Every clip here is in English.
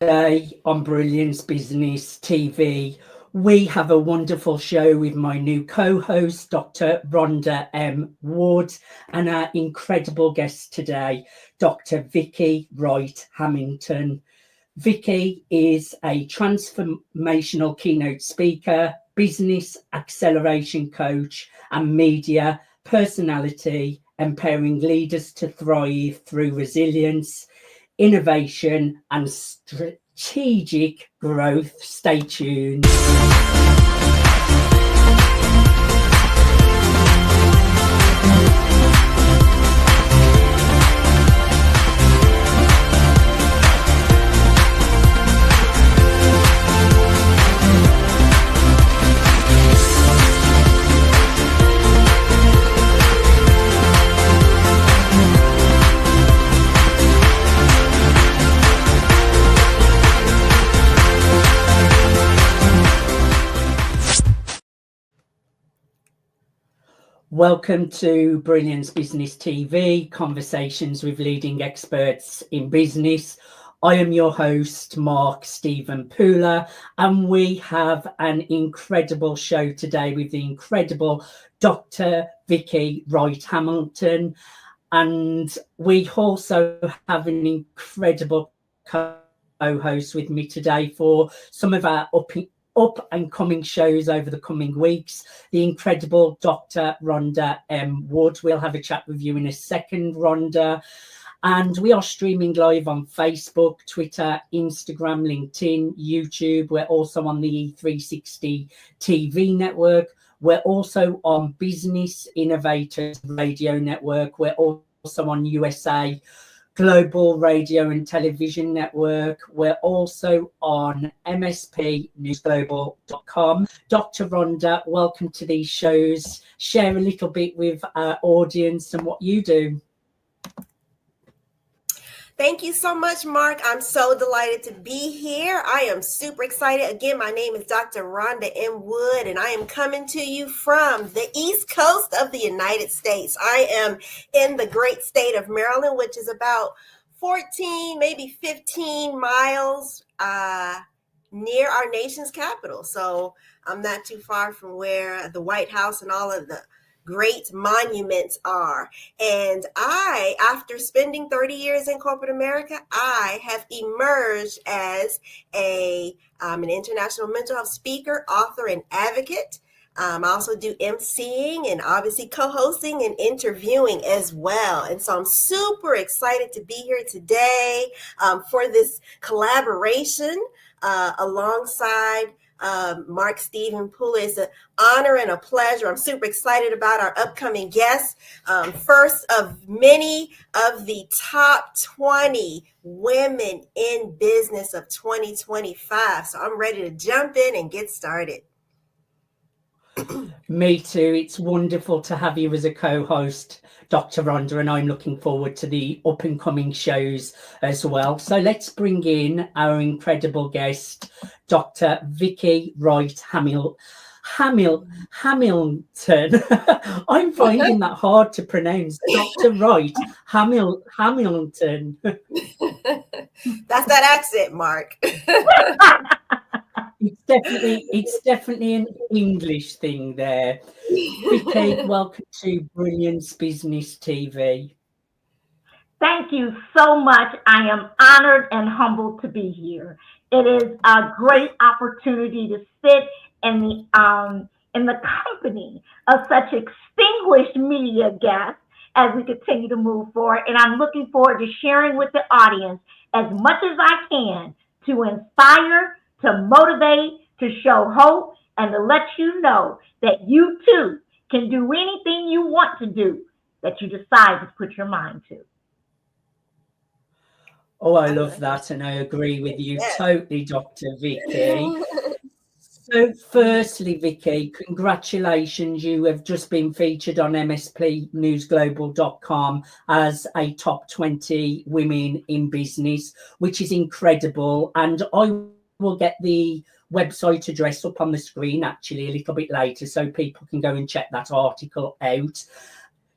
Today on Brilliance Business TV, we have a wonderful show with my new co-host, Dr. Rhonda M. Wood, and our incredible guest today, Dr. Vicki Wright Hamilton. Vicki is a transformational keynote speaker, business acceleration coach, and media personality, empowering leaders to thrive through resilience, innovation, and strategic growth. Stay tuned. Welcome to Brilliance Business TV, conversations with leading experts in business. I am your host, Mark Stephen Pooler, and we have an incredible show today with the incredible Dr. Vicki Wright Hamilton. And we also have an incredible co-host with me today for some of our up and coming shows over the coming weeks, the incredible Dr. Rhonda M. Wood. We'll have a chat with you in a second, Rhonda. And we are streaming live on Facebook, Twitter, Instagram, LinkedIn, YouTube. We're also on the E360 TV network. We're also on Business Innovators Radio Network. We're also on USA Global Radio and Television Network. We're also on MSP News Global.com. Dr. Rhonda, welcome to these shows. Share a little bit with our audience and what you do. Thank you so much, Mark. I'm so delighted to be here. I am super excited. Again, my name is Dr. Rhonda M. Wood, and I am coming to you from the East Coast of the United States. I am in the great state of Maryland, which is about 14, maybe 15 miles near our nation's capital. So I'm not too far from where the White House and all of the great monuments are. And I, after spending 30 years in corporate America, I have emerged as an international mental health speaker, author, and advocate. I also do emceeing and obviously co-hosting and interviewing as well. And so I'm super excited to be here today for this collaboration alongside Mark Stephen Pooler. It's an honor and a pleasure. I'm super excited about our upcoming guests. First of many of the top 20 women in business of 2025. So I'm ready to jump in and get started. Me too. It's wonderful to have you as a co-host, Dr. Rhonda, and I'm looking forward to the up and coming shows as well. So let's bring in our incredible guest, Dr. Vicki Wright Hamilton. I'm finding that hard to pronounce. Dr. Wright Hamilton. That's that accent, Mark. It's definitely an English thing there. Vicki, welcome to Brilliance Business TV. Thank you so much. I am honored and humbled to be here. It is a great opportunity to sit in the company of such extinguished media guests as we continue to move forward. And I'm looking forward to sharing with the audience as much as I can to inspire, to motivate, to show hope, and to let you know that you too can do anything you want to do that you decide to put your mind to. Oh, I love that, and I agree with you totally, Dr. Vicki. So firstly, Vicki, congratulations. You have just been featured on MSP News Global.com as a top 20 women in business, which is incredible. And I will get the website address up on the screen actually a little bit later so people can go and check that article out.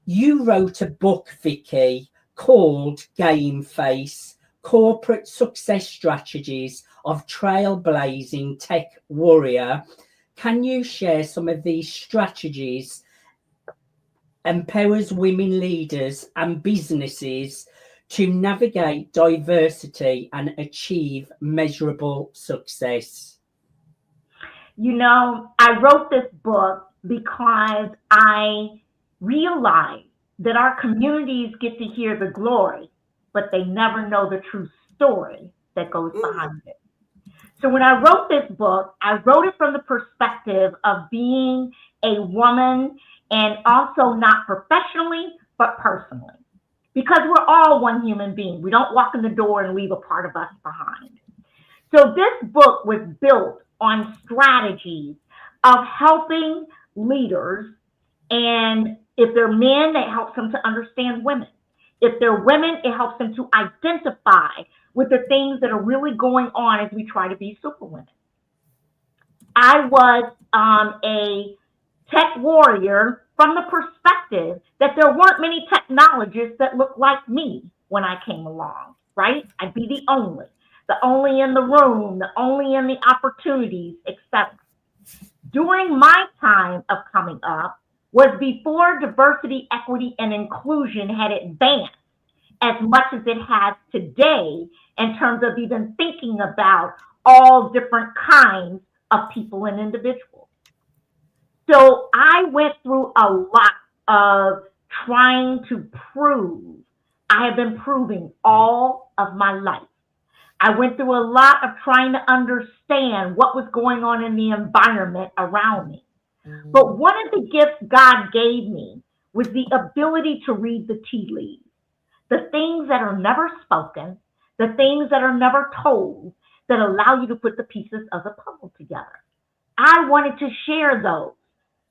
You wrote a book, Vicki, called Game Face, corporate success strategies of trailblazing tech warrior. Can you share some of these strategies empowers women leaders and businesses to navigate diversity and achieve measurable success? You know, I wrote this book because I realized that our communities get to hear the glory, but they never know the true story that goes behind it. So when I wrote this book, I wrote it from the perspective of being a woman, and also not professionally, but personally, because we're all one human being. We don't walk in the door and leave a part of us behind. So this book was built on strategies of helping leaders, and if they're men, it helps them to understand women. If they're women, it helps them to identify with the things that are really going on as we try to be superwomen. I was a tech warrior from the perspective that there weren't many technologists that looked like me when I came along, right? I'd be the only in the room, the only in the opportunities, etc. During my time of coming up was before diversity, equity, and inclusion had advanced as much as it has today in terms of even thinking about all different kinds of people and individuals. So I went through a lot of trying to prove. I have been proving all of my life. I went through a lot of trying to understand what was going on in the environment around me. But one of the gifts God gave me was the ability to read the tea leaves, the things that are never spoken, the things that are never told, that allow you to put the pieces of the puzzle together. I wanted to share those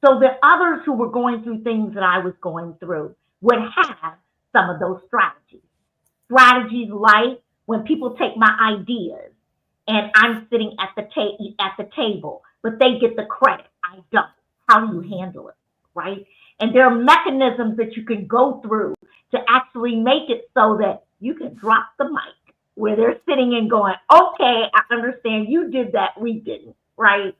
so that others who were going through things that I was going through would have some of those strategies. Strategies like when people take my ideas and I'm sitting at the table, but they get the credit. I don't. How do you handle it, right? And there are mechanisms that you can go through to actually make it so that you can drop the mic where they're sitting and going, okay, I understand you did that, we didn't, right?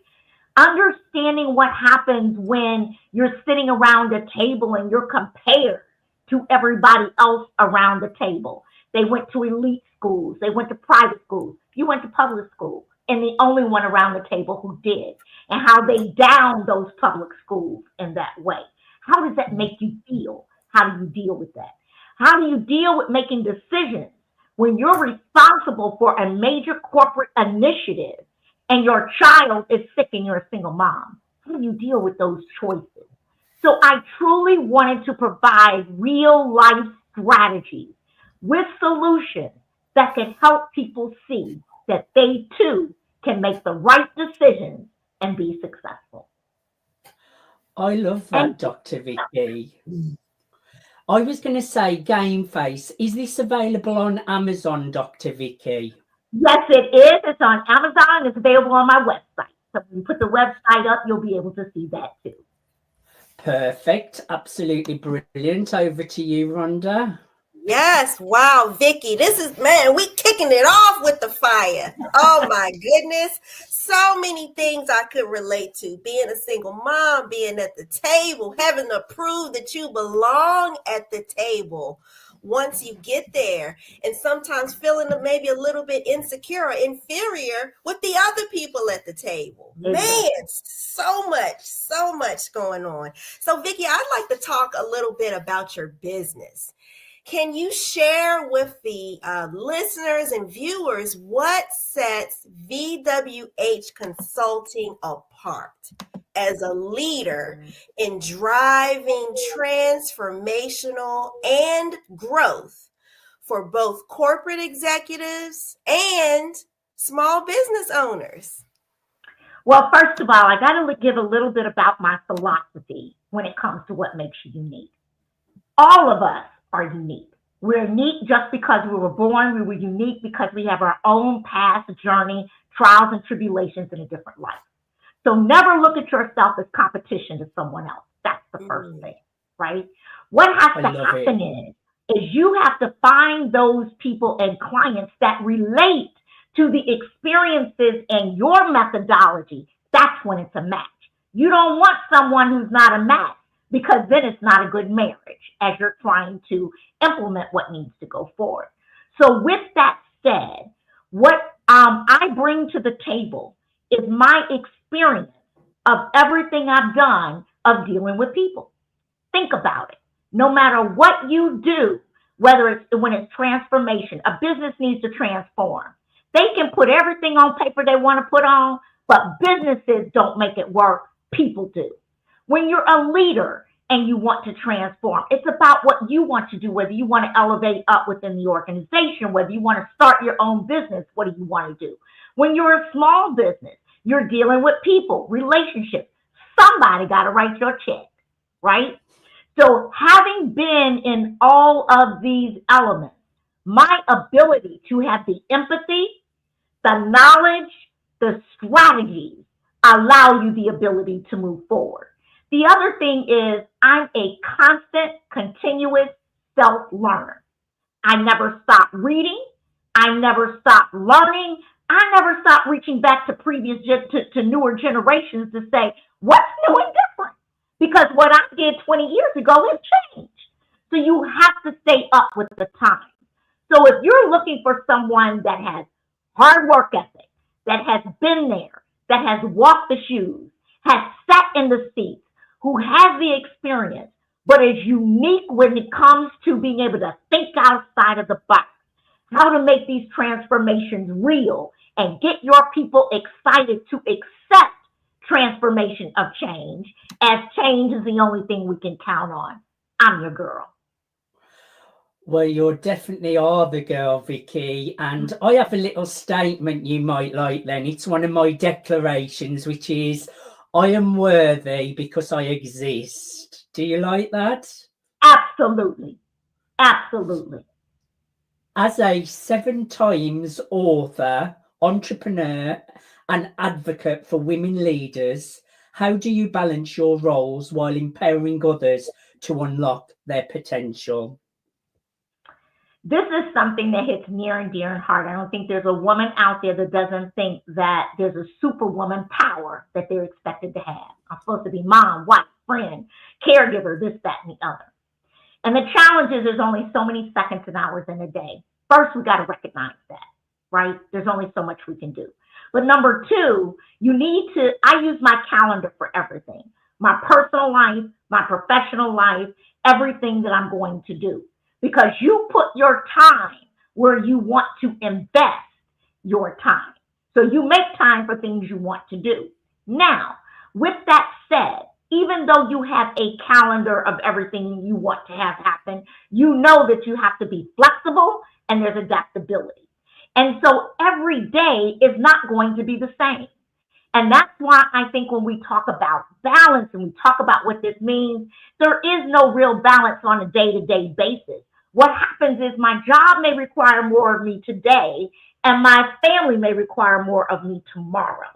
Understanding what happens when you're sitting around a table and you're compared to everybody else around the table. They went to elite schools, they went to private schools, you went to public school, and the only one around the table who did, and how they downed those public schools in that way. How does that make you feel? How do you deal with that? How do you deal with making decisions when you're responsible for a major corporate initiative and your child is sick and you're a single mom? How do you deal with those choices? So I truly wanted to provide real life strategies with solutions that can help people see that they too can make the right decisions and be successful. I love that, Dr. Vicki. I was going to say Game Face. Is this available on Amazon, Dr. Vicki? Yes, it is. It's on Amazon. It's available on my website. So when you put the website up, you'll be able to see that too. Perfect. Absolutely brilliant. Over to you, Rhonda. Yes. Wow, Vicki. This is, man, we kicking it off with the fire. Oh my goodness. So many things I could relate to. Being a single mom, being at the table, having to prove that you belong at the table once you get there, and sometimes feeling maybe a little bit insecure or inferior with the other people at the table. Man, so much going on. So Vicki, I'd like to talk a little bit about your business. Can you share with the listeners and viewers what sets VWH Consulting apart as a leader in driving transformational and growth for both corporate executives and small business owners? Well, first of all, I got to give a little bit about my philosophy when it comes to what makes you unique. All of us are unique. We're unique just because we were born. We were unique because we have our own past journey, trials and tribulations in a different life. So never look at yourself as competition to someone else. That's the first thing, right? What has to happen is is you have to find those people and clients that relate to the experiences and your methodology. That's when it's a match. You don't want someone who's not a match, because then it's not a good marriage as you're trying to implement what needs to go forward. So with that said, what I bring to the table is my experience of everything I've done of dealing with people. Think about it. No matter what you do, whether it's when it's transformation, a business needs to transform. They can put everything on paper they want to put on, but businesses don't make it work. People do. When you're a leader and you want to transform, it's about what you want to do, whether you want to elevate up within the organization, whether you want to start your own business, what do you want to do? When you're a small business, you're dealing with people, relationships. Somebody got to write your check, right? So having been in all of these elements, my ability to have the empathy, the knowledge, the strategies allow you the ability to move forward. The other thing is I'm a constant, continuous self-learner. I never stop reading. I never stop learning. I never stop reaching back to to newer generations to say, what's new and different? Because what I did 20 years ago has changed. So you have to stay up with the time. So if you're looking for someone that has hard work ethic, that has been there, that has walked the shoes, has sat in the seats, who has the experience, but is unique when it comes to being able to think outside of the box, how to make these transformations real and get your people excited to accept transformation of change, as change is the only thing we can count on. I'm your girl. Well, you definitely are the girl, Vicki. And I have a little statement you might like then. It's one of my declarations, which is, I am worthy because I exist. Do you like that? Absolutely. Absolutely. As a 7 times author, entrepreneur, and advocate for women leaders, how do you balance your roles while empowering others to unlock their potential? This is something that hits near and dear and heart. I don't think there's a woman out there that doesn't think that there's a superwoman power that they're expected to have. I'm supposed to be mom, wife, friend, caregiver, this, that, and the other. And the challenge is there's only so many seconds and hours in a day. First, we got to recognize that, right? There's only so much we can do. But number 2, I use my calendar for everything. My personal life, my professional life, everything that I'm going to do. Because you put your time where you want to invest your time. So you make time for things you want to do. Now, with that said, even though you have a calendar of everything you want to have happen, you know that you have to be flexible and there's adaptability. And so every day is not going to be the same. And that's why I think when we talk about balance and we talk about what this means, there is no real balance on a day-to-day basis. What happens is my job may require more of me today, and my family may require more of me tomorrow.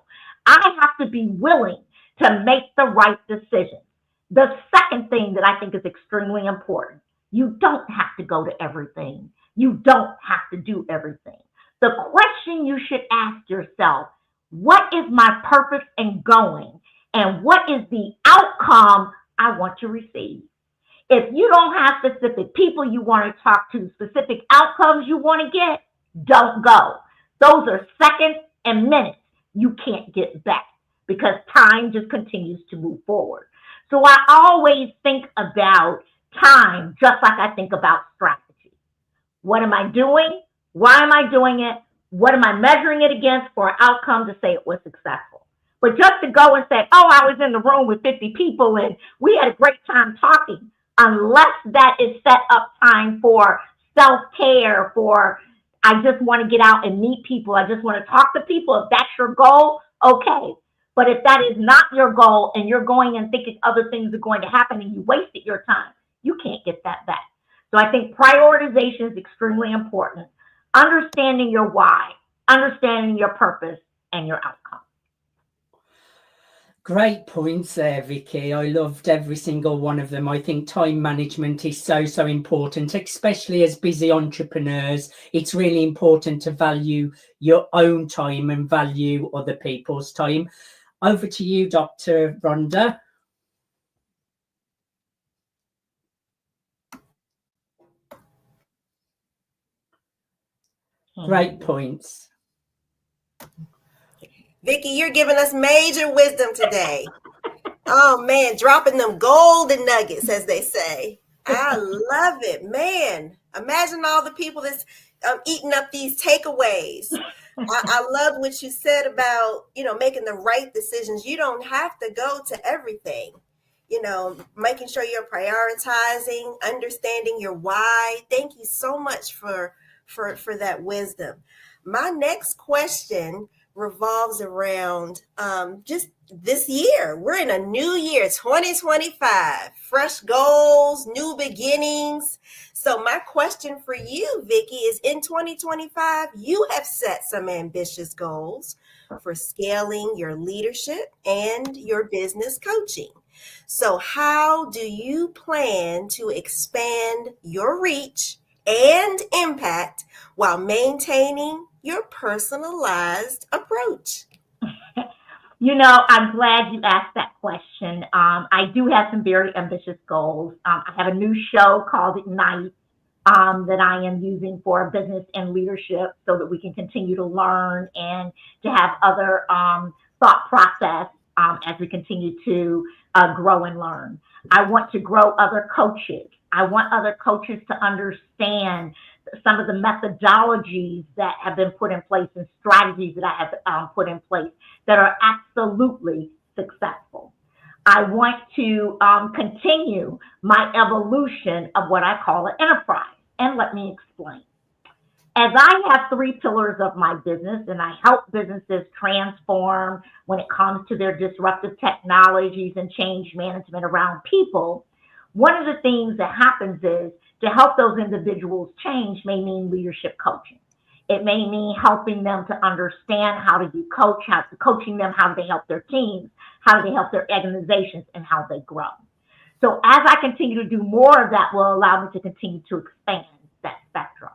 I have to be willing to make the right decisions. The second thing that I think is extremely important, you don't have to go to everything. You don't have to do everything. The question you should ask yourself, what is my purpose in going, and what is the outcome I want to receive? If you don't have specific people you want to talk to, specific outcomes you want to get, don't go. Those are seconds and minutes you can't get back because time just continues to move forward. So I always think about time just like I think about strategy. What am I doing? Why am I doing it? What am I measuring it against for an outcome to say it was successful? But just to go and say, oh, I was in the room with 50 people and we had a great time talking, unless that is set up time for self-care, for I just want to get out and meet people, I just want to talk to people. If that's your goal, okay. But if that is not your goal and you're going and thinking other things are going to happen and you wasted your time, you can't get that back. So I think prioritization is extremely important. Understanding your why, understanding your purpose and your outcome. Great points there, Vicky. I loved every single one of them. I think time management is so important, especially as busy entrepreneurs. It's really important to value your own time and value other people's time. Over to you, Dr. Rhonda. Great points. Vicki, you're giving us major wisdom today. Oh man, dropping them golden nuggets, as they say. I love it, man. Imagine all the people that's eating up these takeaways. I love what you said about, making the right decisions. You don't have to go to everything. Making sure you're prioritizing, understanding your why. Thank you so much for that wisdom. My next question revolves around just this year. We're in a new year, 2025, fresh goals, new beginnings. So my question for you, Vicki, is in 2025, you have set some ambitious goals for scaling your leadership and your business coaching. So how do you plan to expand your reach and impact while maintaining your personalized approach? I'm glad you asked that question. I do have some very ambitious goals. I have a new show called Ignite that I am using for business and leadership so that we can continue to learn and to have other thought process as we continue to grow and learn. I want to grow other coaches. I want other coaches to understand some of the methodologies that have been put in place and strategies that I have put in place that are absolutely successful. I want to continue my evolution of what I call an enterprise. And let me explain. As I have three pillars of my business, and I help businesses transform when it comes to their disruptive technologies and change management around people, one of the things that happens is to help those individuals change may mean leadership coaching. It may mean helping them to understand how do you coach, coaching them, how do they help their teams, how do they help their organizations, and how they grow. So as I continue to do more of that will allow me to continue to expand that spectrum.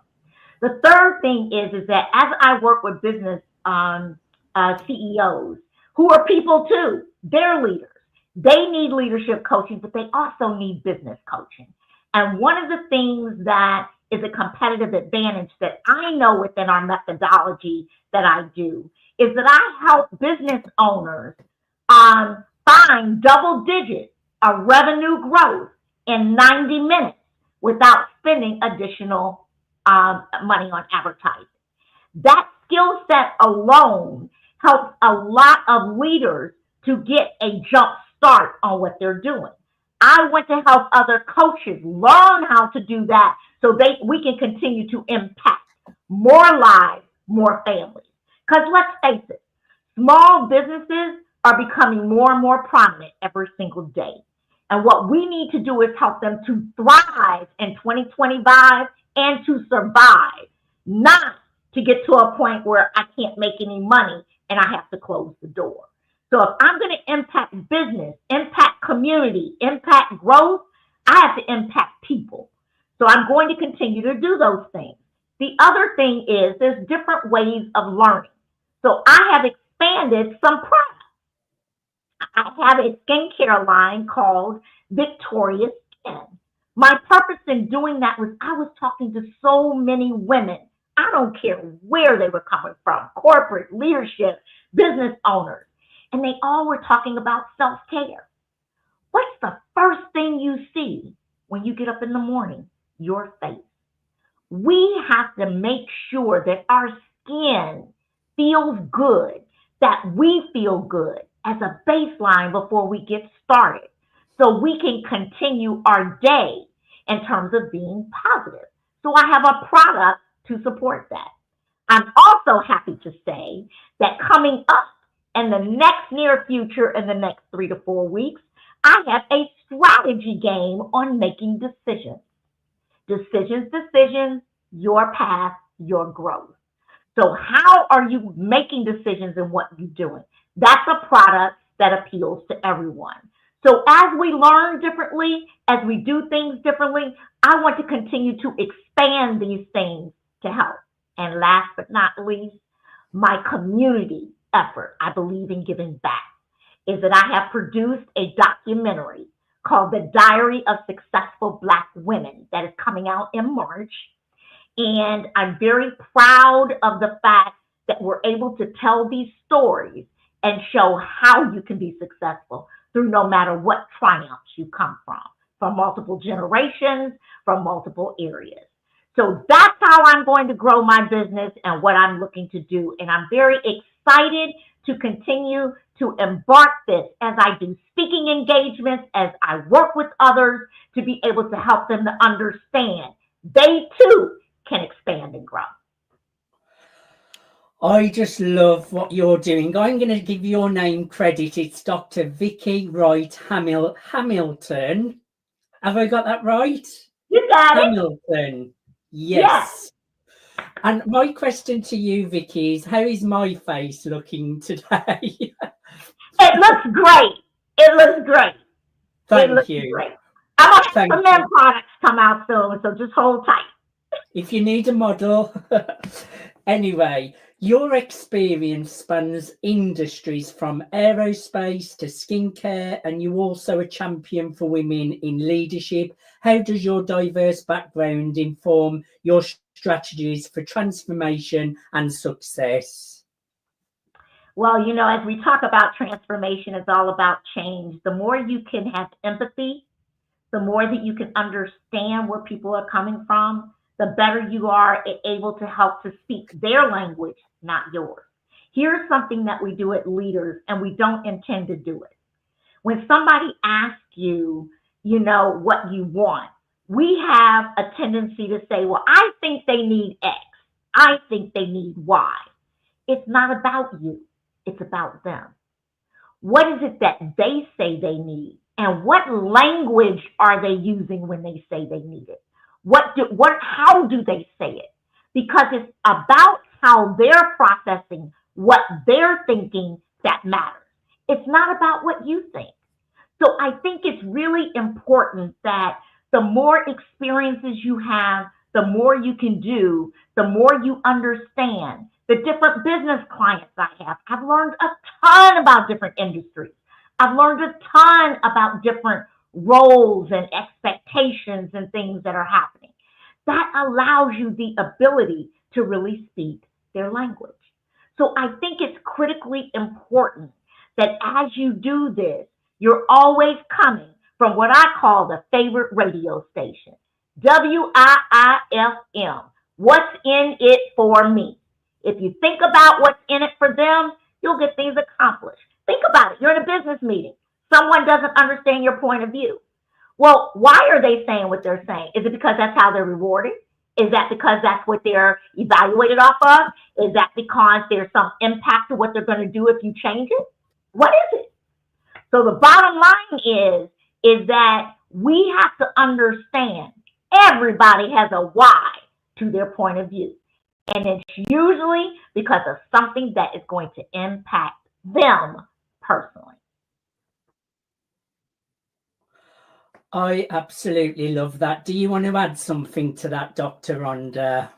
The third thing is that as I work with business CEOs, who are people too, they're leaders. They need leadership coaching, but they also need business coaching. And one of the things that is a competitive advantage that I know within our methodology that I do is that I help business owners find double digits of revenue growth in 90 minutes without spending additional money on advertising. That skill set alone helps a lot of leaders to get a jump start on what they're doing. I want to help other coaches learn how to do that so we can continue to impact more lives, more families. Because let's face it, small businesses are becoming more and more prominent every single day. And what we need to do is help them to thrive in 2025 and to survive, not to get to a point where I can't make any money and I have to close the door. So if I'm going to impact business, impact community, impact growth, I have to impact people. So I'm going to continue to do those things. The other thing is there's different ways of learning. So I have expanded some products. I have a skincare line called Victorious Skin. My purpose in doing that was I was talking to so many women. I don't care where they were coming from, corporate, leadership, business owners. And they all were talking about self-care. What's the first thing you see when you get up in the morning? Your face. We have to make sure that our skin feels good, that we feel good as a baseline before we get started, so we can continue our day in terms of being positive. So I have a product to support that. I'm also happy to say that coming up in the next near future, in the next 3 to 4 weeks, I have a strategy game on making decisions. Decisions, your path, your growth. So how are you making decisions in what you're doing? That's a product that appeals to everyone. So as we learn differently, as we do things differently, I want to continue to expand these things to help. And last but not least, my community effort, I believe in giving back, is that I have produced a documentary called The Diary of Successful Black Women that is coming out in March. And I'm very proud of the fact that we're able to tell these stories and show how you can be successful through no matter what triumphs you come from multiple generations, from multiple areas. So that's how I'm going to grow my business and what I'm looking to do. And I'm very excited to continue to embark this as I do speaking engagements, as I work with others to be able to help them to understand they too can expand and grow. I just love what you're doing. I'm going to give your name credit. It's Dr. Vicki Wright Hamilton. Have I got that right? You got Hamilton. Yes. And my question to you, Vicki, is how is my face looking today? It looks great. It looks great. Thank you. Great. I'm going to have some men products come out soon, so just hold tight. If you need a model. Anyway, your experience spans industries from aerospace to skincare, and you're also a champion for women in leadership. How does your diverse background inform your strategies for transformation and success? Well, as we talk about transformation, it's all about change. The more you can have empathy, the more that you can understand where people are coming from, the better you are able to help to speak their language, not yours. Here's something that we do at Leaders, and we don't intend to do it. When somebody asks you, what you want, we have a tendency to say, well, I think they need X. I think they need Y. It's not about you. It's about them. What is it that they say they need? And what language are they using when they say they need it? How do they say it? Because it's about how they're processing what they're thinking that matters. It's not about what you think. So I think it's really important that the more experiences you have, the more you can do, the more you understand. The different business clients I have, I've learned a ton about different industries. I've learned a ton about different roles and expectations and things that are happening. That allows you the ability to really speak their language. So I think it's critically important that as you do this, you're always coming from what I call the favorite radio station, WIIFM, what's in it for me. If you think about what's in it for them, you'll get things accomplished. Think about it. You're in a business meeting. Someone doesn't understand your point of view. Well, why are they saying what they're saying? Is it because that's how they're rewarded? Is that because that's what they're evaluated off of? Is that because there's some impact to what they're going to do if you change it? What is it? So the bottom line is that we have to understand everybody has a why to their point of view. And it's usually because of something that is going to impact them personally. I absolutely love that. Do you want to add something to that, Dr. Rhonda?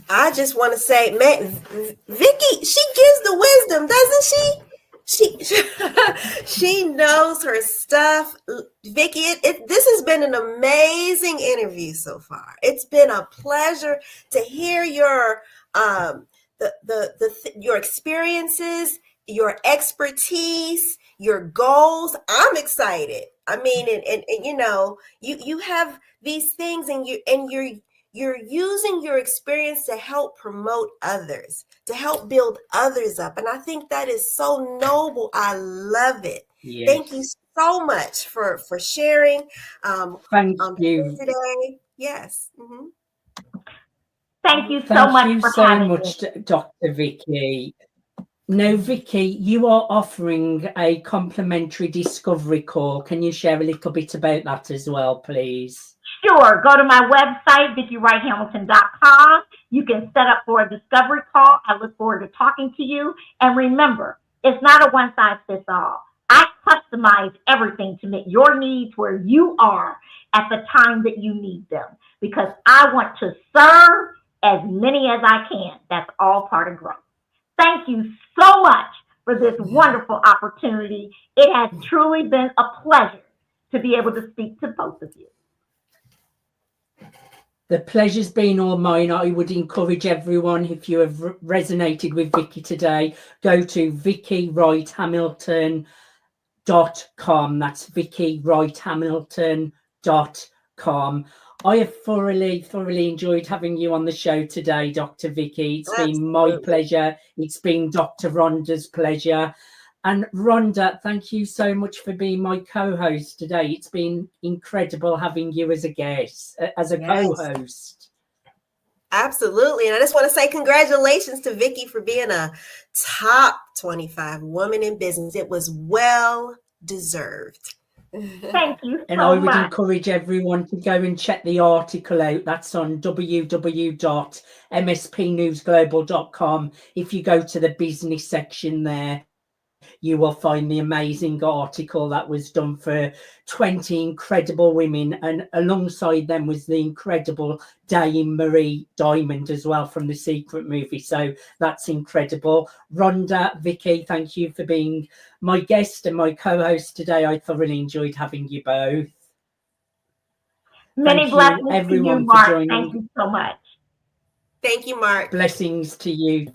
I just want to say, man, Vicki, she gives the wisdom, doesn't she? She knows her stuff. Vicki, this has been an amazing interview so far. It's been a pleasure to hear your your experiences, your expertise, your goals. I'm excited. I mean, and you have these things, and you're using your experience to help promote others, to help build others up. And I think that is so noble. I love it. Yes. Thank you so much for sharing. Thank you today. Yes. Mm-hmm. Thank you so much. Thank you so much, Dr. Vicki. Now, Vicki, you are offering a complimentary discovery call. Can you share a little bit about that as well, please? sure, go to my website, VickiWrightHamilton.com. You can set up for a discovery call. I look forward to talking to you. And remember, it's not a one-size-fits-all. I customize everything to meet your needs where you are at the time that you need them, because I want to serve as many as I can. That's all part of growth. Thank you so much for this wonderful opportunity. It has truly been a pleasure to be able to speak to both of you. The pleasure's been all mine. I would encourage everyone, if you have resonated with Vicki today, go to VickiWrightHamilton.com. That's VickiWrightHamilton.com. I have thoroughly enjoyed having you on the show today, Dr. Vicki. It's been my pleasure. It's been Dr. Rhonda's pleasure. And Rhonda, thank you so much for being my co-host today. It's been incredible having you as a guest, as a co-host. Absolutely. And I just want to say congratulations to Vicki for being a top 25 woman in business. It was well deserved. Thank you so And I would much. encourage everyone to go and check the article out. That's on www.mspnewsglobal.com. If you go to the business section there, you will find the amazing article that was done for 20 incredible women, and alongside them was the incredible Dame Marie Diamond as well from The Secret movie. So that's incredible. Rhonda, Vicki, thank you for being my guest and my co-host today. I thoroughly enjoyed having you both. Many blessings everyone to you, Mark. for joining. Thank you so much. Thank you, Mark. Blessings to you.